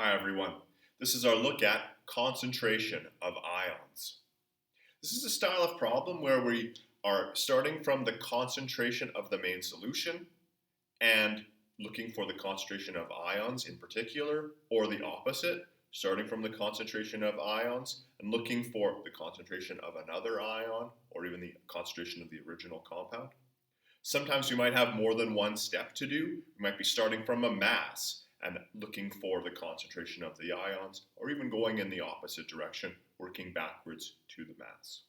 Hi everyone. This is our look at concentration of ions. This is a style of problem where we are starting from the concentration of the main solution and looking for the concentration of ions in particular, or the opposite, starting from the concentration of ions and looking for the concentration of another ion or even the concentration of the original compound. Sometimes we might have more than one step to do. We might be starting from a mass and looking for the concentration of the ions, or even going in the opposite direction, working backwards to the mass.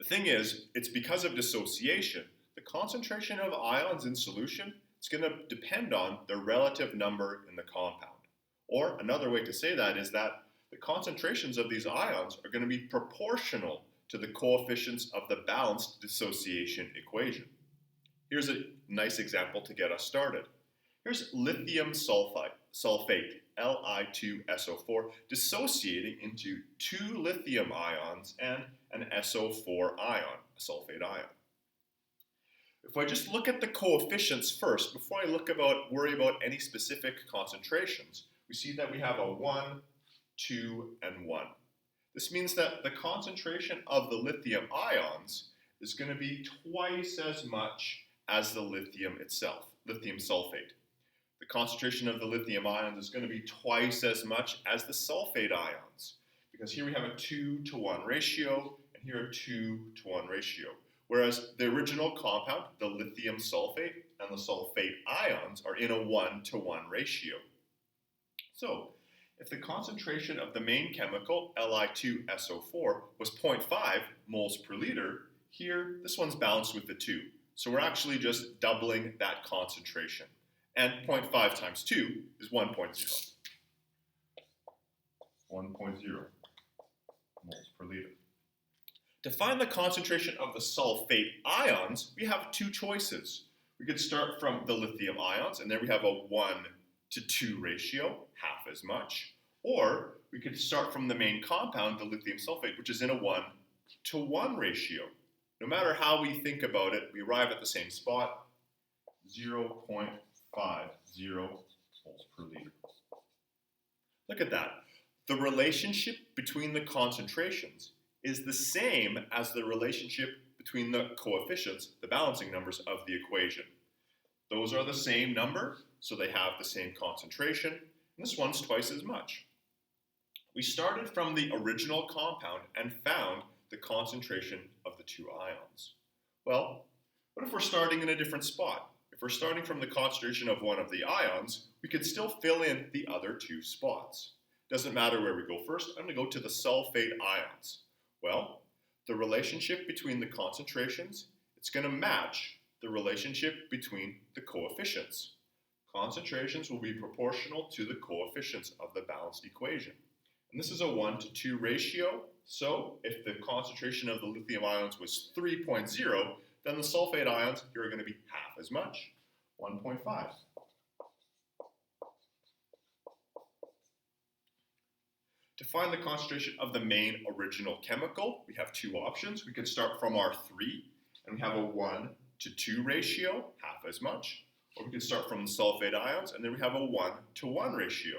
The thing is, it's because of dissociation, the concentration of ions in solution is going to depend on the relative number in the compound. Or another way to say that is that the concentrations of these ions are going to be proportional to the coefficients of the balanced dissociation equation. Here's a nice example to get us started. Here's lithium sulfate, Li2SO4, dissociating into two lithium ions and an SO4 ion, a sulfate ion. If I just look at the coefficients first, before I worry about any specific concentrations, we see that we have a 1, 2, and 1. This means that the concentration of the lithium ions is going to be twice as much as the lithium itself, lithium sulfate. The concentration of the lithium ions is going to be twice as much as the sulfate ions, because here we have a 2-to-1 ratio, and here a 2-to-1 ratio. Whereas the original compound, the lithium sulfate and the sulfate ions, are in a 1-to-1 ratio. So, if the concentration of the main chemical, Li2SO4, was 0.5 moles per liter, here this one's balanced with the 2. So we're actually just doubling that concentration. And 0.5 times 2 is 1.0. 1.0 moles per liter. To find the concentration of the sulfate ions, we have two choices. We could start from the lithium ions, and there we have a 1-to-2 ratio, half as much. Or we could start from the main compound, the lithium sulfate, which is in a 1-to-1 ratio. No matter how we think about it, we arrive at the same spot, 0.50 moles per liter. Look at that. The relationship between the concentrations is the same as the relationship between the coefficients, the balancing numbers of the equation. Those are the same number, so they have the same concentration, and this one's twice as much. We started from the original compound and found the concentration of the two ions. Well, what if we're starting in a different spot? If we're starting from the concentration of one of the ions, we could still fill in the other two spots. Doesn't matter where we go first, I'm going to go to the sulfate ions. Well, the relationship between the concentrations, it's going to match the relationship between the coefficients. Concentrations will be proportional to the coefficients of the balanced equation. And this is a 1-to-2 ratio, so if the concentration of the lithium ions was 3.0, then the sulfate ions here are going to be half as much, 1.5. To find the concentration of the main original chemical, we have two options. We could start from our 3, and we have a 1-to-2 ratio, half as much. Or we could start from the sulfate ions, and then we have a 1-to-1 ratio.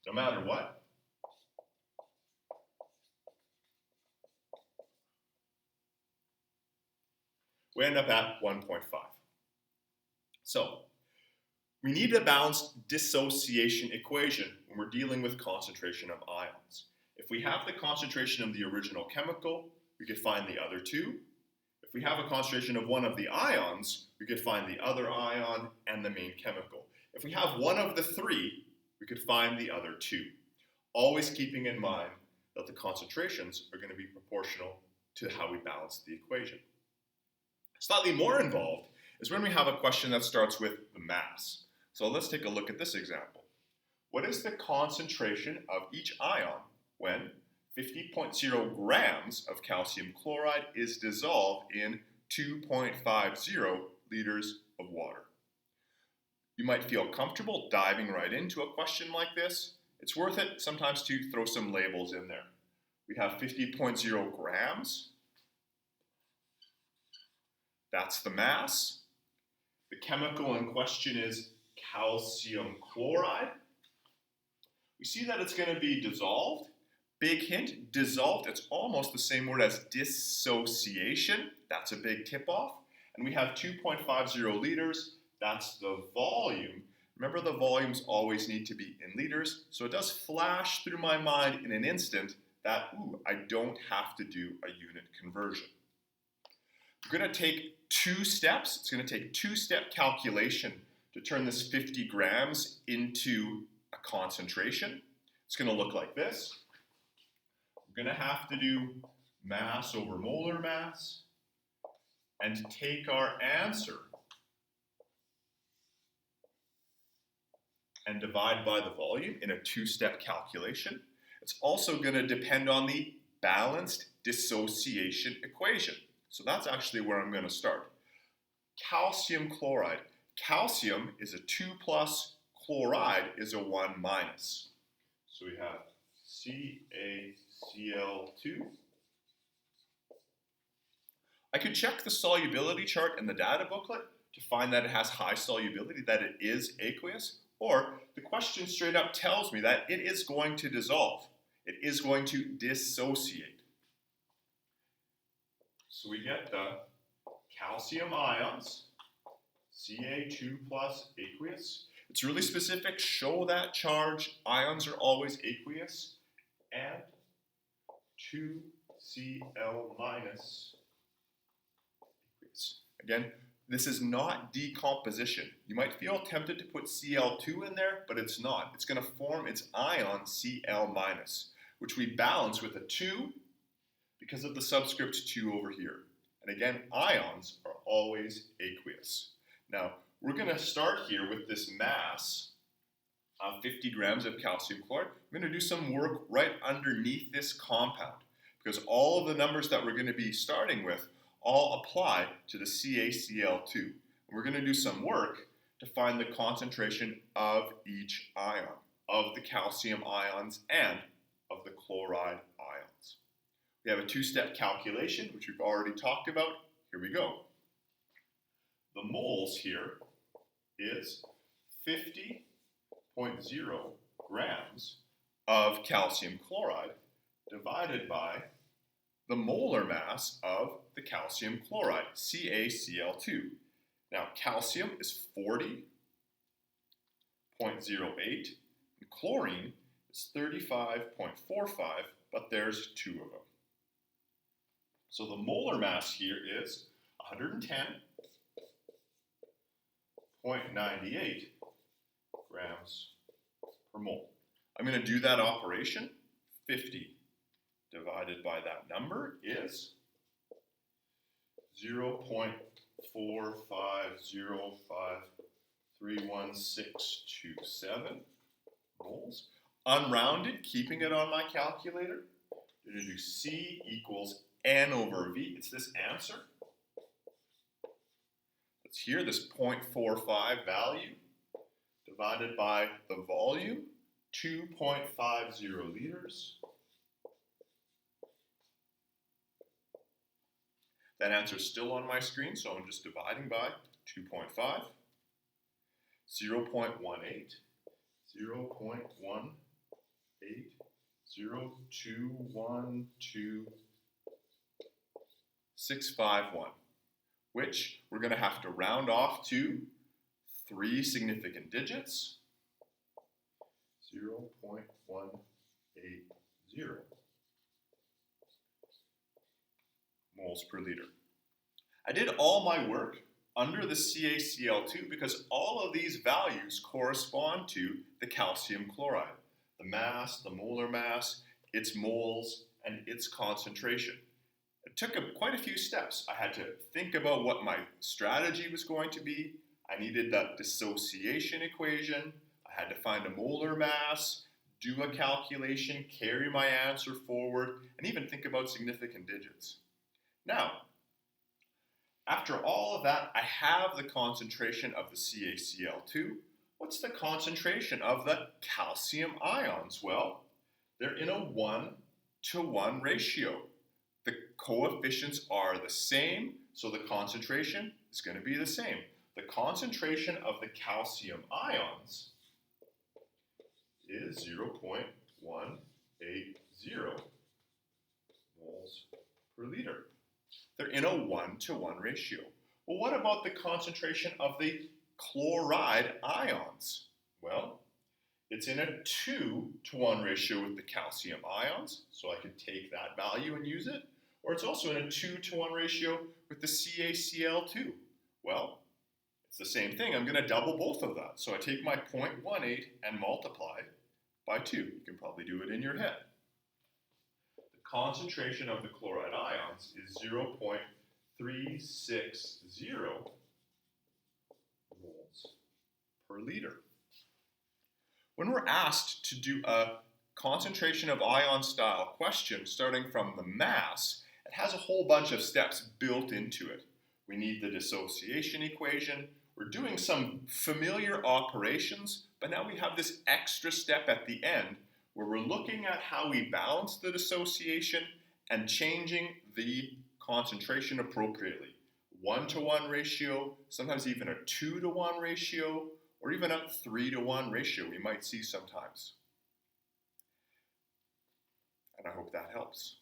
No matter what, we end up at 1.5. So, we need a balanced dissociation equation when we're dealing with concentration of ions. If we have the concentration of the original chemical, we could find the other two. If we have a concentration of one of the ions, we could find the other ion and the main chemical. If we have one of the three, we could find the other two. Always keeping in mind that the concentrations are going to be proportional to how we balance the equation. Slightly more involved is when we have a question that starts with the mass. So let's take a look at this example. What is the concentration of each ion when 50.0 grams of calcium chloride is dissolved in 2.50 liters of water? You might feel comfortable diving right into a question like this. It's worth it sometimes to throw some labels in there. We have 50.0 grams. That's the mass. The chemical in question is calcium chloride. see that it's going to be dissolved. Big hint, dissolved, it's almost the same word as dissociation. That's a big tip-off. And we have 2.50 liters. That's the volume. Remember, the volumes always need to be in liters, so it does flash through my mind in an instant that, I don't have to do a unit conversion. We're going to take 2 steps. It's going to take 2-step calculation to turn this 50 grams into a concentration. It's going to look like this. We're going to have to do mass over molar mass and take our answer and divide by the volume in a 2-step calculation. It's also going to depend on the balanced dissociation equation. So that's actually where I'm going to start. Calcium chloride. Calcium is a 2+, chloride is a 1-. So we have CaCl2. I could check the solubility chart in the data booklet to find that it has high solubility, that it is aqueous, or the question straight up tells me that it is going to dissolve. It is going to dissociate. So we get the calcium ions, Ca2+ aqueous. It's really specific, show that charge, ions are always aqueous, and 2Cl- aqueous. Again, this is not decomposition. You might feel tempted to put Cl2 in there, but it's not. It's going to form its ion Cl-, which we balance with a 2 because of the subscript 2 over here. And again, ions are always aqueous. Now, we're going to start here with this mass of 50 grams of calcium chloride. I'm going to do some work right underneath this compound because all of the numbers that we're going to be starting with all apply to the CaCl2. And we're going to do some work to find the concentration of each ion, of the calcium ions and of the chloride ions. We have a 2-step calculation, which we've already talked about. Here we go. The moles here is 50.0 grams of calcium chloride divided by the molar mass of the calcium chloride, CaCl2. Now, calcium is 40.08, and chlorine is 35.45, but there's 2 of them. So the molar mass here is 110.98 grams per mole. I'm going to do that operation. 50 divided by that number is 0.450531627 moles. Unrounded, keeping it on my calculator, I'm going to do C equals N over V. It's this answer. It's here, this 0.45 value divided by the volume, 2.50 liters. That answer is still on my screen, so I'm just dividing by 2.5, 0.18, 0.18, 0.212,651, which we're going to have to round off to 3 significant digits, 0.180 moles per liter. I did all my work under the CaCl2 because all of these values correspond to the calcium chloride. The mass, the molar mass, its moles, and its concentration. It took quite a few steps. I had to think about what my strategy was going to be. I needed that dissociation equation. I had to find a molar mass, do a calculation, carry my answer forward, and even think about significant digits. Now, after all of that, I have the concentration of the CaCl2. What's the concentration of the calcium ions? Well, they're in a 1-to-1 ratio. The coefficients are the same, so the concentration is going to be the same. The concentration of the calcium ions is 0.180 moles per liter. They're in a 1-to-1 ratio. Well, what about the concentration of the chloride ions? Well, it's in a 2-to-1 ratio with the calcium ions, so I could take that value and use it. Or it's also in a 2-to-1 ratio with the CaCl2. Well, it's the same thing. I'm going to double both of that. So I take my 0.18 and multiply by 2. You can probably do it in your head. The concentration of the chloride ions is 0.360 moles per liter. When we're asked to do a concentration of ion style question starting from the mass, it has a whole bunch of steps built into it. We need the dissociation equation. We're doing some familiar operations, but now we have this extra step at the end where we're looking at how we balance the dissociation and changing the concentration appropriately. 1-to-1 ratio, sometimes even a 2-to-1 ratio, or even a 3-to-1 ratio we might see sometimes. And I hope that helps.